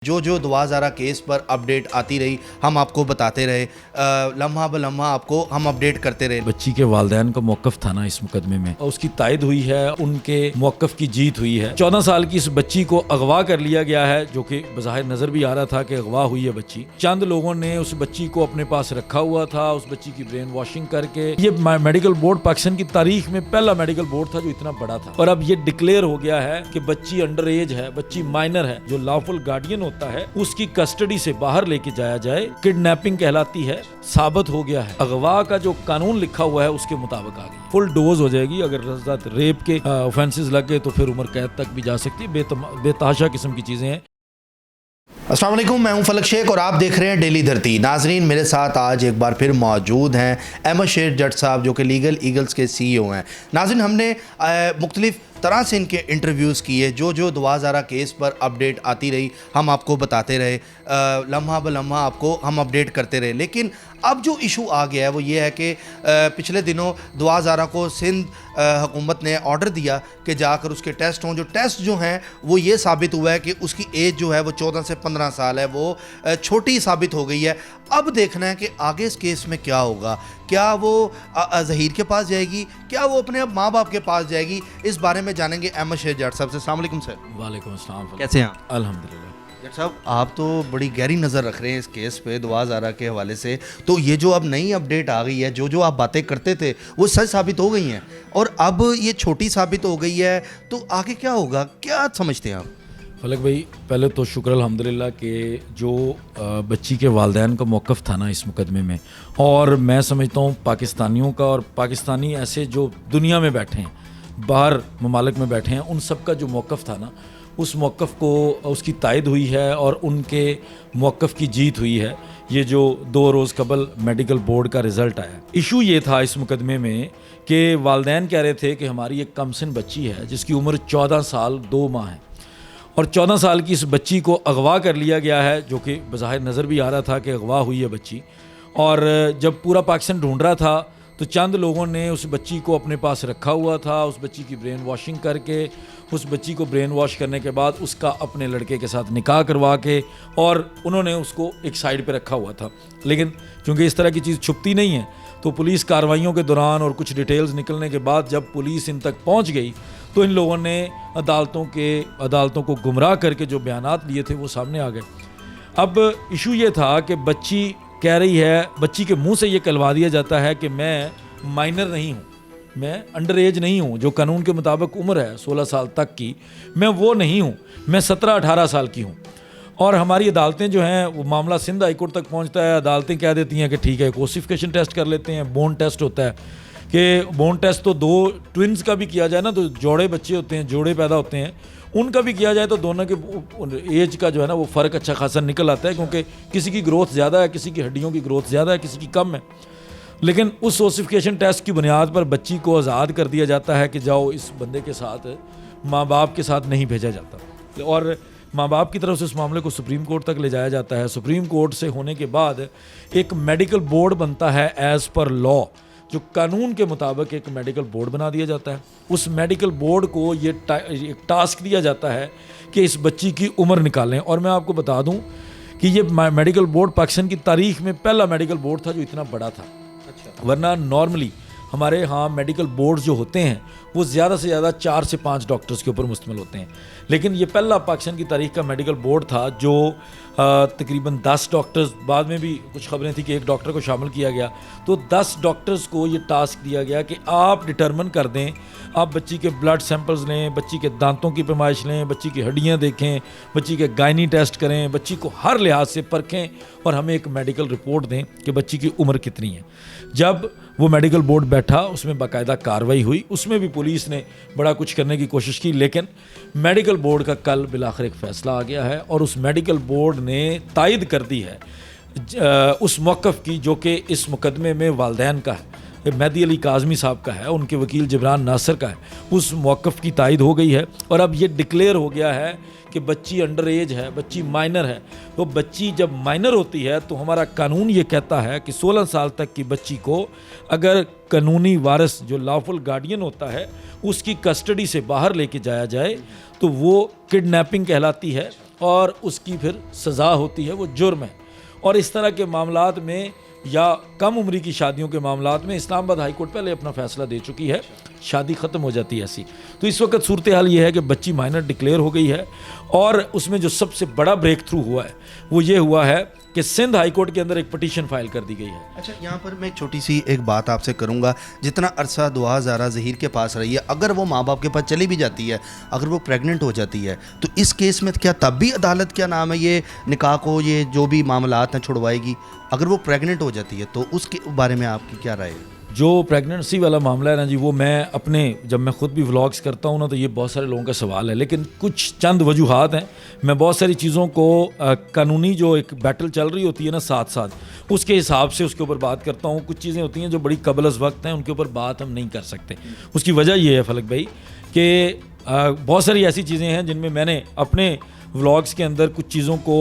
जो दुआ ज़ारा केस पर अपडेट आती रही हम आपको बताते रहे, लम्हा ब लम्हा आपको हम अपडेट करते रहे। बच्ची के वालिदैन का मौक़िफ़ था ना इस मुकदमे में, उसकी तायद हुई है, उनके मौक़िफ़ की जीत हुई है। 14 साल की इस बच्ची को अगवा कर लिया गया है, जो कि बज़ाहिर नज़र भी आ रहा था कि अगवा हुई है बच्ची। चंद लोगों ने उस बच्ची को अपने पास रखा हुआ था, उस बच्ची की ब्रेन वॉशिंग करके। ये मेडिकल बोर्ड पाकिस्तान की तारीख में पहला मेडिकल बोर्ड था जो इतना बड़ा था, और अब ये डिक्लेयर हो गया है कि बच्ची अंडर एज है, बच्ची माइनर है। जो लॉफुल गार्डियन होता है उसकी कस्टडी से बाहर लेके जाया जाए, किडनैपिंग कहलाती है, साबित हो गया है। अगवा का जो कानून लिखा हुआ है उसके मुताबिक आ गई, फुल डोज हो जाएगी। अगर रेप के ऑफेंसेस लग गए तो फिर उम्र कैद तक भी जा सकती है। बेतहाशा किस्म की चीजें हैं। अस्सलाम वालेकुम, मैं हूं फलक शेख और आप देख रहे हैं डेली धरती। नाजरीन, मेरे साथ आज एक बार फिर मौजूद हैं अहमद शेर जट साहब, जो कि लीगल ईगल्स के CEO हैं। नाजरीन, हमने मुख्तलिफ तरह से इनके इंटरव्यूज़ किए। जो दुआ ज़ारा केस पर अपडेट आती रही हम आपको बताते रहे, लम्हा ब लम्हा आपको हम अपडेट करते रहे। लेकिन अब जो इशू आ गया है वो ये है कि पिछले दिनों दुआ ज़ारा को सिंध हुकूमत ने ऑर्डर दिया कि जाकर उसके टेस्ट हों। जो टेस्ट जो हैं वो ये साबित हुआ है कि उसकी एज जो है वो 14 से 15 साल है, वो छोटी साबित हो गई है। अब देखना है कि आगे इस केस में क्या होगा। क्या वो ज़हीर के पास जाएगी, क्या वो अपने माँ बाप के पास जाएगी, इस बारे में जानेंगे अहमद शेर जट साहब से। अस्सलाम वालेकुम सर। वालेकुम अस्सलाम। कैसे हैं आप? अल्हम्दुलिल्लाह। जट साहब, आप तो बड़ी गहरी नज़र रख रहे हैं इस केस पे दुआ ज़ारा के हवाले से। तो ये जो अब नई अपडेट आ गई है, जो आप बातें करते थे वो सच साबित हो गई हैं और अब ये छोटी साबित हो गई है, तो आगे क्या होगा, क्या समझते हैं आप? फलक भाई, पहले तो शुक्र अल्हम्दुलिल्लाह कि जो बच्ची के वालिदैन का मौक़िफ़ था ना इस मुकदमे में, और मैं समझता हूँ पाकिस्तानियों का और पाकिस्तानी ऐसे जो दुनिया में बैठे हैं, बाहर ममालिक में बैठे हैं, उन सब का जो मौक़िफ़ था ना, उस मौक़िफ़ को उसकी तायद हुई है और उनके मौक़िफ़ की जीत हुई है। ये जो 2 रोज़ कबल मेडिकल बोर्ड का रिज़ल्ट आया। इशू ये था इस मुकदमे में कि वालिदैन कह रहे थे कि हमारी एक कमसिन बच्ची है जिसकी उम्र 14 साल 2 माह है, और 14 साल की इस बच्ची को अगवा कर लिया गया है, जो कि बज़ाहिर नज़र भी आ रहा था कि अगवा हुई है बच्ची। और जब पूरा पाकिस्तान ढूंढ रहा था तो चंद लोगों ने उस बच्ची को अपने पास रखा हुआ था, उस बच्ची की ब्रेन वॉशिंग करके, उस बच्ची को ब्रेन वॉश करने के बाद उसका अपने लड़के के साथ निकाह करवा के, और उन्होंने उसको एक साइड पे रखा हुआ था। लेकिन चूँकि इस तरह की चीज़ छुपती नहीं है, तो पुलिस कार्रवाइयों के दौरान और कुछ डिटेल्स निकलने के बाद जब पुलिस इन तक पहुँच गई तो इन लोगों ने अदालतों को गुमराह करके जो बयानात लिए थे वो सामने आ गए। अब इशू ये था कि बच्ची कह रही है, बच्ची के मुंह से ये कहलवा दिया जाता है कि मैं माइनर नहीं हूँ, मैं अंडर एज नहीं हूँ, जो कानून के मुताबिक उम्र है 16 साल तक की, मैं वो नहीं हूँ, मैं 17-18 साल की हूँ। और हमारी अदालतें जो हैं वो मामला सिंध हाई कोर्ट तक पहुँचता है। अदालतें कह देती हैं कि ठीक है, कोसिफिकेशन टेस्ट कर लेते हैं, बोन टेस्ट होता है कि बोन टेस्ट तो 2 ट्विन्स का भी किया जाए ना, तो जोड़े बच्चे होते हैं, जोड़े पैदा होते हैं, उनका भी किया जाए तो दोनों के एज का जो है ना वो फ़र्क अच्छा खासा निकल आता है, क्योंकि किसी की ग्रोथ ज़्यादा है, किसी की हड्डियों की ग्रोथ ज़्यादा है, किसी की कम है। लेकिन उस ओसिफिकेशन टेस्ट की बुनियाद पर बच्ची को आज़ाद कर दिया जाता है कि जाओ, इस बंदे के साथ माँ बाप के साथ नहीं भेजा जाता, और माँ बाप की तरफ से उस मामले को सुप्रीम कोर्ट तक ले जाया जाता है। सुप्रीम कोर्ट से होने के बाद एक मेडिकल बोर्ड बनता है, एज़ पर लॉ, जो कानून के मुताबिक एक मेडिकल बोर्ड बना दिया जाता है। उस मेडिकल बोर्ड को ये एक टास्क दिया जाता है कि इस बच्ची की उम्र निकालें। और मैं आपको बता दूं कि ये मेडिकल बोर्ड पाकिस्तान की तारीख में पहला मेडिकल बोर्ड था जो इतना बड़ा था। अच्छा। वरना नॉर्मली हमारे यहाँ मेडिकल बोर्ड जो होते हैं वो ज़्यादा से ज़्यादा 4 से 5 डॉक्टर्स के ऊपर मुश्तमिल होते हैं, लेकिन ये पहला पाकिस्तान की तारीख का मेडिकल बोर्ड था जो तकरीबन 10 डॉक्टर्स, बाद में भी कुछ खबरें थी कि 1 डॉक्टर को शामिल किया गया, तो 10 डॉक्टर्स को ये टास्क दिया गया कि आप डिटरमिन कर दें, आप बच्ची के ब्लड सैंपल्स लें, बच्ची के दांतों की पैमाइश लें, बच्ची की हड्डियाँ देखें, बच्ची के गायनी टेस्ट करें, बच्ची को हर लिहाज से परखें और हमें एक मेडिकल रिपोर्ट दें कि बच्ची की उम्र कितनी है। जब वो मेडिकल बोर्ड बैठा, उसमें बाकायदा कार्रवाई हुई, उसमें भी पुलिस ने बड़ा कुछ करने की कोशिश की, लेकिन मेडिकल बोर्ड का कल बिलाखिर एक फ़ैसला आ गया है और उस मेडिकल बोर्ड ने तायद कर दी है उस मौक़िफ़ की जो कि इस मुकदमे में वालिदैन का है, मेहदी अली काज़मी साहब का है, उनके वकील जिब्रान नासिर का है। उस मौक़िफ़ की तायद हो गई है और अब ये डिक्लेयर हो गया है कि बच्ची अंडर एज है, बच्ची माइनर है। तो बच्ची जब माइनर होती है तो हमारा कानून ये कहता है कि 16 साल तक की बच्ची को अगर कानूनी वारिस जो लॉफुल गार्डियन होता है उसकी कस्टडी से बाहर लेके जाया जाए तो वो किडनैपिंग कहलाती है, और उसकी फिर सज़ा होती है, वो जुर्म है। और इस तरह के मामलात में या कम उम्री की शादियों के मामलात में इस्लामाबाद हाई कोर्ट पहले अपना फैसला दे चुकी है, शादी ख़त्म हो जाती है ऐसी। तो इस वक्त सूरत हाल ये है कि बच्ची माइनर डिक्लेयर हो गई है, और उसमें जो सबसे बड़ा ब्रेक थ्रू हुआ है वो ये हुआ है कि सिंध हाई कोर्ट के अंदर एक पटिशन फाइल कर दी गई है। अच्छा, यहाँ पर मैं एक छोटी सी एक बात आपसे करूँगा। जितना अरसा दुआ ज़ारा ज़हीर के पास रही है, अगर वो माँ बाप के पास चली भी जाती है, अगर वो प्रेग्नेंट हो जाती है, तो इस केस में क्या तब भी अदालत क्या नाम है ये निकाह को, ये जो भी मामलात हैं छुड़वाएगी? अगर वो प्रेग्नेंट हो जाती है तो उसके बारे में आपकी क्या राय है? जो प्रेगनेंसी वाला मामला है ना जी, वो मैं अपने जब मैं ख़ुद भी व्लॉग्स करता हूँ ना, तो ये बहुत सारे लोगों का सवाल है, लेकिन कुछ चंद वजूहात हैं। मैं बहुत सारी चीज़ों को कानूनी जो एक बैटल चल रही होती है ना साथ साथ, उसके हिसाब से उसके ऊपर बात करता हूँ। कुछ चीज़ें होती हैं जो बड़ी कबल अज़ वक्त हैं, उनके ऊपर बात हम नहीं कर सकते। उसकी वजह ये है फलक भाई कि बहुत सारी ऐसी चीज़ें हैं जिनमें मैंने अपने व्लॉग्स के अंदर कुछ चीज़ों को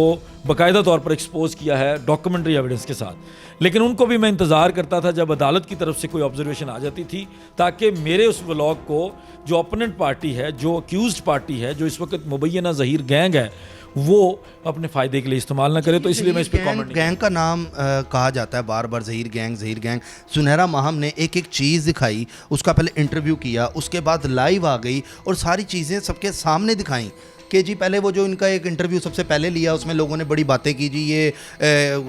बाकायदा तौर पर एक्सपोज किया है डॉक्यूमेंट्री एविडेंस के साथ, लेकिन उनको भी मैं इंतज़ार करता था जब अदालत की तरफ से कोई ऑब्जर्वेशन आ जाती थी, ताकि मेरे उस व्लॉग को जो अपोनेंट पार्टी है, जो अक्यूज्ड पार्टी है, जो इस वक्त मुबैना ज़हीर गैंग है, वो अपने फ़ायदे के लिए इस्तेमाल ना करे। तो इसलिए मैं इस पर कॉमेंट गैंग का नाम कहा जाता है बार बार, ज़हीर गैंग। सुनहरा माहम ने एक एक चीज़ दिखाई, उसका पहले इंटरव्यू किया, उसके बाद लाइव आ गई और सारी चीज़ें सबके सामने दिखाई कि जी पहले वो जो इनका एक इंटरव्यू सबसे पहले लिया, उसमें लोगों ने बड़ी बातें की, जी ये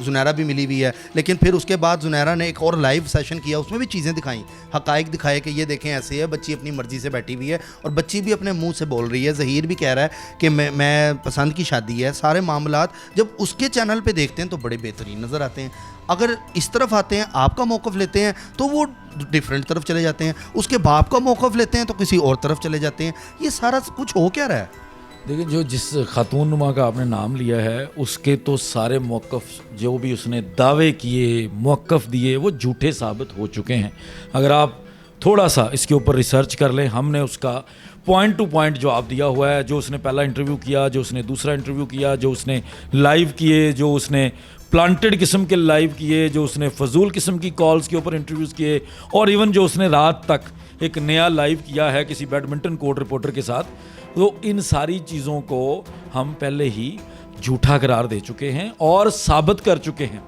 जुनैरा भी मिली हुई है, लेकिन फिर उसके बाद जुनैरा ने एक और लाइव सेशन किया, उसमें भी चीज़ें दिखाई, हकाइक दिखाए कि ये देखें ऐसे है, बच्ची अपनी मर्ज़ी से बैठी हुई है और बच्ची भी अपने मुंह से बोल रही है। ज़हीर भी कह रहा है कि मैं पसंद की शादी है। सारे मामलात जब उसके चैनल पर देखते हैं तो बड़े बेहतरीन नज़र आते हैं। अगर इस तरफ आते हैं, आपका मौक़िफ़ लेते हैं, तो वो डिफरेंट तरफ चले जाते हैं। उसके बाप का मौक़िफ़ लेते हैं तो किसी और तरफ चले जाते हैं। ये सारा कुछ हो क्या रहा है? देखिए, जो जिस खातून नुमा का आपने नाम लिया है, उसके तो सारे मौक़िफ़ जो भी उसने दावे किए, मौक़िफ़ दिए, वो झूठे साबित हो चुके हैं। अगर आप थोड़ा सा इसके ऊपर रिसर्च कर लें, हमने उसका पॉइंट टू पॉइंट जवाब दिया हुआ है। जो उसने पहला इंटरव्यू किया, जो उसने दूसरा इंटरव्यू किया, जो उसने लाइव किए, जो उसने प्लांटेड किस्म के लाइव किए, जो उसने फजूल किस्म की कॉल्स के ऊपर इंटरव्यूज़ किए, और इवन जो उसने रात तक एक नया लाइव किया है किसी बैडमिंटन कोर्ट रिपोर्टर के साथ, तो इन सारी चीज़ों को हम पहले ही झूठा करार दे चुके हैं और साबित कर चुके हैं।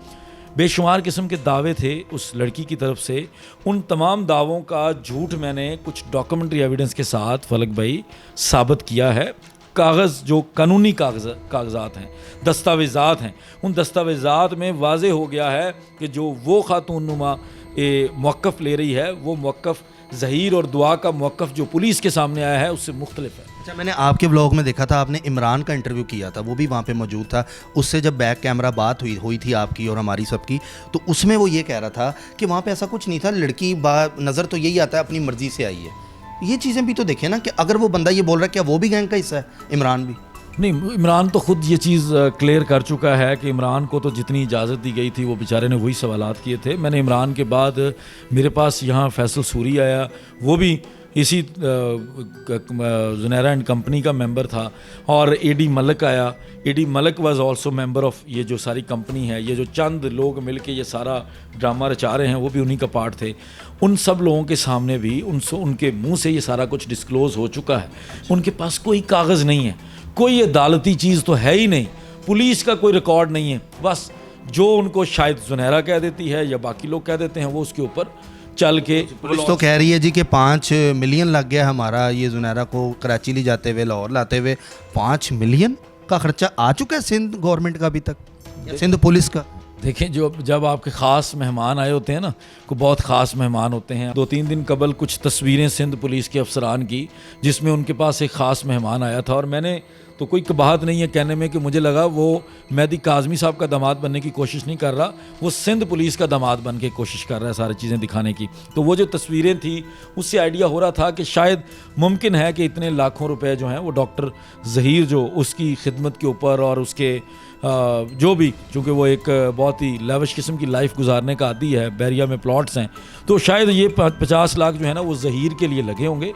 बेशुमार किस्म के दावे थे उस लड़की की तरफ से, उन तमाम दावों का झूठ मैंने कुछ डॉक्यूमेंट्री एविडेंस के साथ फलक भाई साबित किया है। कागज़ जो कानूनी कागज़ात हैं, दस्तावेज़ात हैं, उन दस्तावेज़ात में वाज़े हो गया है कि जो वो खातून नुमा मौक़िफ़ ले रही है, वो मौक़िफ़ ज़हीर और दुआ का मौक़िफ़ जो पुलिस के सामने आया है उससे मुख्तलिफ है। अच्छा, मैंने आपके व्लॉग में देखा था, आपने इमरान का इंटरव्यू किया था, वो भी वहाँ पे मौजूद था। उससे जब बैक कैमरा बात हुई थी आपकी और हमारी सबकी, तो उसमें वो ये कह रहा था कि वहाँ पे ऐसा कुछ नहीं था, लड़की नज़र तो यही आता है अपनी मर्ज़ी से आई है। ये चीज़ें भी तो देखें ना कि अगर वो बंदा ये बोल रहा है, क्या वो भी गैंग का हिस्सा है? इमरान भी नहीं, इमरान तो ख़ुद ये चीज़ क्लियर कर चुका है कि इमरान को तो जितनी इजाज़त दी गई थी वो बेचारे ने वही सवालात किए थे। मैंने इमरान के बाद मेरे पास यहाँ फैसल सूरी आया, वो भी इसी जुनैरा एंड कंपनी का मेंबर था, और एडी मलक आया। Eddie Malak was also member of ये जो सारी कंपनी है। ये जो चंद लोग मिलके ये सारा ड्रामा रचा रहे हैं, वो भी उन्हीं का पार्ट थे। उन सब लोगों के सामने भी उनके मुंह से ये सारा कुछ डिस्क्लोज़ हो चुका है। उनके पास कोई कागज़ नहीं है, कोई अदालती चीज़ तो है ही नहीं, पुलिस का कोई रिकॉर्ड नहीं है। बस जो उनको शायद जुनैरा कह देती है या बाकी लोग कह देते हैं, वो उसके ऊपर चल के। पुलिस तो कह रही है जी कि 5 मिलियन लग गया हमारा ये जुनैरा को कराची ले जाते हुए, लाहौर लाते हुए। 5 मिलियन का खर्चा आ चुका है सिंध गवर्नमेंट का अभी तक, या सिंध पुलिस का? देखें, जब आपके ख़ास मेहमान आए होते हैं ना, को बहुत ख़ास मेहमान होते हैं। 2-3 दिन कबल कुछ तस्वीरें सिंध पुलिस के अफसरान की, जिसमें उनके पास एक ख़ास मेहमान आया था, और मैंने तो कोई कबाहत नहीं है कहने में कि मुझे लगा वो मेहदी काज़मी साहब का दामाद बनने की कोशिश नहीं कर रहा, वो सिंध पुलिस का दामाद बन के कोशिश कर रहा है सारी चीज़ें दिखाने की। तो वो जो तस्वीरें थी, उससे आइडिया हो रहा था कि शायद मुमकिन है कि इतने लाखों रुपए जो हैं वो डॉक्टर ज़हीर जो उसकी खिदमत के ऊपर और उसके जो भी, चूँकि वो एक बहुत ही लाविश किस्म की लाइफ गुजारने का आदी है, बैरिया में प्लॉट्स हैं, तो शायद ये 50 लाख जो है ना वो ज़हीर के लिए लगे होंगे।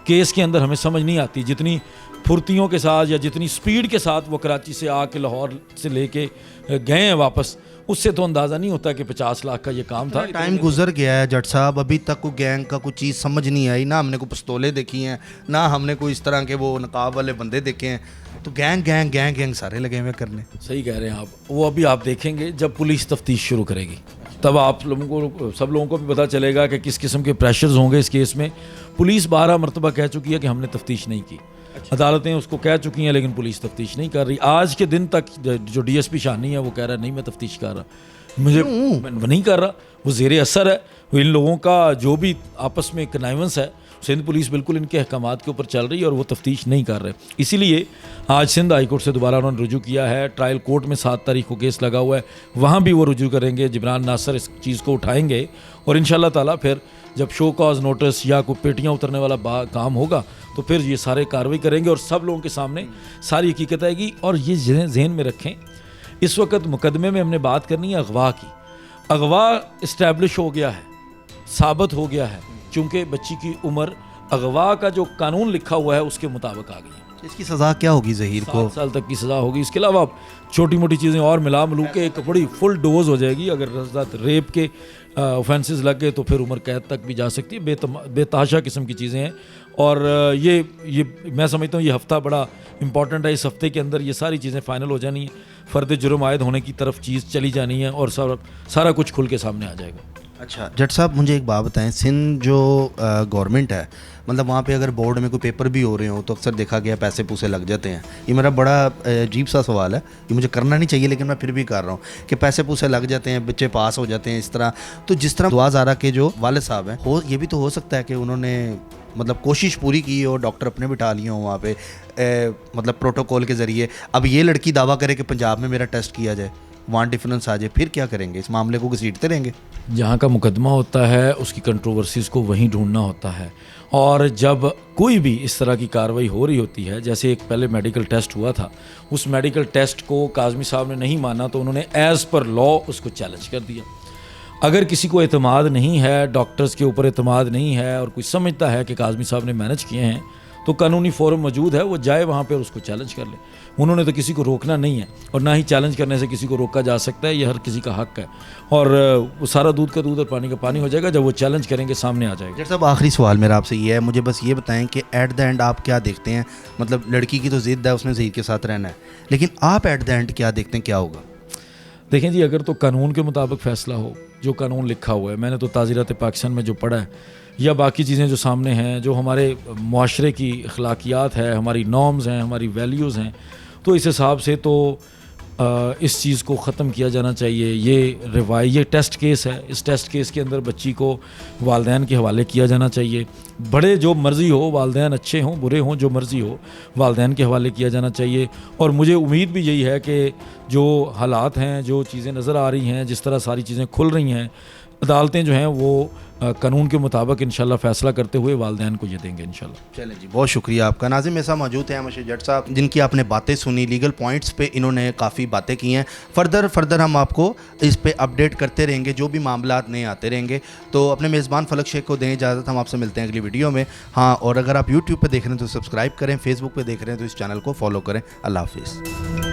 केस के अंदर हमें समझ नहीं आती, जितनी फुर्तियों के साथ या जितनी स्पीड के साथ वो कराची से आके लाहौर से लेके गए हैं वापस, उससे तो अंदाज़ा नहीं होता कि 50 लाख का ये काम था। टाइम गुजर गया है जट साहब, अभी तक कोई गैंग का कोई चीज़ समझ नहीं आई ना, हमने कोई पिस्तौलें देखी हैं ना हमने कोई इस तरह के वो नकाब वाले बंदे देखे हैं, तो गैंग गैंग गैंग गैंग सारे लगे हुए करने। सही कह रहे हैं आप, वो अभी आप देखेंगे जब पुलिस तफ्तीश शुरू करेगी तब आप लोगों को, सब लोगों को भी पता चलेगा कि किस किस्म के प्रेशर्स होंगे इस केस में। पुलिस 12 मरतबा कह चुकी है कि हमने तफ्तीश नहीं की, अदालतें उसको कह चुकी हैं, लेकिन पुलिस तफ्तीश नहीं कर रही। आज के दिन तक जो डीएसपी शानी है वो कह रहा है नहीं मैं तफ्तीश कर रहा, मुझे मैं नहीं कर रहा, वो ज़ेरे असर है। वो इन लोगों का जो भी आपस में कनाइवेंस है, सिंध पुलिस बिल्कुल इनके अहकामात के ऊपर चल रही है और वो तफ्तीश नहीं कर रहे। इसीलिए आज सिंध हाई कोर्ट से दोबारा उन्होंने रुजू किया है। ट्रायल कोर्ट में 7 तारीख को केस लगा हुआ है, वहाँ भी वो रुजू करेंगे। जिब्रान नासर इस चीज़ को उठाएंगे और इंशाल्लाह ताला फिर जब शो कॉज नोटिस या कोई पेटियाँ उतरने वाला काम होगा तो फिर ये सारे कार्रवाई करेंगे और सब लोगों के सामने सारी हकीकत आएगी। और ये जहन में रखें, इस वक्त मुकदमे में हमने बात करनी है अगवा की। अगवा इस्टेब्लिश हो गया है, साबित हो गया है, चूँकि बच्ची की उम्र अगवा का जो कानून लिखा हुआ है उसके मुताबिक आ गई है। इसकी सज़ा क्या होगी ज़हीर को? 7 साल तक की सज़ा होगी। इसके अलावा छोटी मोटी चीज़ें और मिला मिलू के एक बड़ी फुल डोज हो जाएगी। अगर रेप के ऑफेंसेस लग गए तो फिर उम्र कैद तक भी जा सकती है। बेतहाशा किस्म की चीज़ें हैं और ये मैं समझता हूँ ये हफ़्ता बड़ा इंपॉर्टेंट है। इस हफ्ते के अंदर ये सारी चीज़ें फ़ाइनल हो जानी है, फ़र्द जुर्म आयद होने की तरफ चीज़ चली जानी है और सारा कुछ खुल के सामने आ जाएगा। अच्छा जट साहब, मुझे एक बात बताएं, सिंध जो गवर्नमेंट है, मतलब वहाँ पे अगर बोर्ड में कोई पेपर भी हो रहे हो तो अक्सर देखा गया पैसे पूसे लग जाते हैं। ये मेरा बड़ा अजीब सा सवाल है, ये मुझे करना नहीं चाहिए लेकिन मैं फिर भी कर रहा हूँ कि पैसे पूसे लग जाते हैं, बच्चे पास हो जाते हैं इस तरह। तो जिस तरह दुआ ज़ारा के जो वालिद साहब हैं, ये भी तो हो सकता है कि उन्होंने मतलब कोशिश पूरी की हो, डॉक्टर अपने बिठा लिए हों वहाँ पे मतलब प्रोटोकॉल के ज़रिए। अब ये लड़की दावा करे कि पंजाब में मेरा टेस्ट किया जाए, वहाँ डिफरेंस आ जाए, फिर क्या करेंगे? इस मामले को घसीटते रहेंगे? जहाँ का मुकदमा होता है उसकी कंट्रोवर्सीज़ को वहीं ढूंढना होता है। और जब कोई भी इस तरह की कार्रवाई हो रही होती है, जैसे एक पहले मेडिकल टेस्ट हुआ था, उस मेडिकल टेस्ट को काज़मी साहब ने नहीं माना तो उन्होंने एज़ पर लॉ उसको चैलेंज कर दिया। अगर किसी को एतमाद नहीं है, डॉक्टर्स के ऊपर एतमाद नहीं है और कोई समझता है कि काज़मी साहब ने मैनेज किए हैं, तो कानूनी फोरम मौजूद है, वो जाए वहाँ पर उसको चैलेंज कर ले। उन्होंने तो किसी को रोकना नहीं है और ना ही चैलेंज करने से किसी को रोका जा सकता है, ये हर किसी का हक है। और वो सारा दूध का दूध और पानी का पानी हो जाएगा जब वो चैलेंज करेंगे, सामने आ जाएगा। जट साहब, आखिरी सवाल मेरा आपसे ये है, मुझे बस ये बताएं कि एट द एंड आप क्या देखते हैं? मतलब लड़की की तो ज़िद है, उसने ज़हीर के साथ रहना है, लेकिन आप एट द एंड क्या देखते हैं, क्या होगा? देखें जी, अगर तो कानून के मुताबिक फ़ैसला हो, जो कानून लिखा हुआ है, मैंने तो ताज़ीरात पाकिस्तान में जो पढ़ा है या बाकी चीज़ें जो सामने हैं, जो हमारे मुआशरे की अखलाकियात है, हमारी नॉर्म्स हैं, हमारी वैल्यूज़ हैं, तो इस हिसाब से तो इस चीज़ को ख़त्म किया जाना चाहिए। ये टेस्ट केस है, इस टेस्ट केस के अंदर बच्ची को वालदैन के हवाले किया जाना चाहिए। बड़े जो मर्ज़ी हो, वालदैन अच्छे हों बुरे हों, जो मर्ज़ी हो, वालदैन के हवाले किया जाना चाहिए। और मुझे उम्मीद भी यही है कि जो हालात हैं, जो चीज़ें नज़र आ रही हैं, जिस तरह सारी चीज़ें खुल रही हैं, अदालतें जो हैं वो कानून के मुताबिक इंशाल्लाह फ़ैसला करते हुए वालदैन को ये देंगे इंशाल्लाह। चलें जी, बहुत शुक्रिया आपका। नाज़िम मेरे साथ मौजूद हैं अहमद जट साहब, जिनकी आपने बातें सुनी, लीगल पॉइंट्स पे इन्होंने काफ़ी बातें की हैं। फर्दर हम आपको इस पे अपडेट करते रहेंगे, जो भी मामलात नए आते रहेंगे। तो अपने मेज़बान फलक शेख को दें इजाज़त, हम आपसे मिलते हैं अगली वीडियो में। हाँ, और अगर आप यूट्यूब पर देख रहे हैं तो सब्सक्राइब करें, फेसबुक पर देख रहे हैं तो इस चैनल को फॉलो करें। अल्लाह हाफिज़।